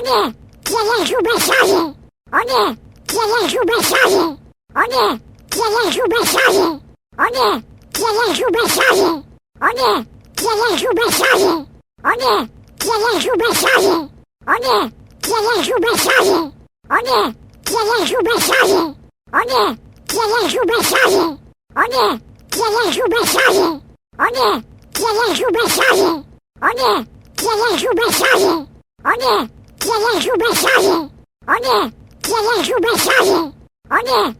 nie! Pieniężu bezsadzie! O nie! Pieniężu bezsadzie! O nie! Pieniężu bezsadzie! O nie! Pieniężu bezsadzie! O nie! Pieniężu bezsadzie! O nie! Pieniężu bezsadzie! O nie! Pieniężu bezsadzie! O nie! Pieniężu bezsadzie! O nie! Pieniężu bezsadzie! O nie! Pieniężu bezsadzie! O nie! Pieniężu bezsadzie! O nie! Pieniężu bezsadzie! O nie! Pieniężu bezsadzie! O nie! Pieniężu bezsadzie! O nie!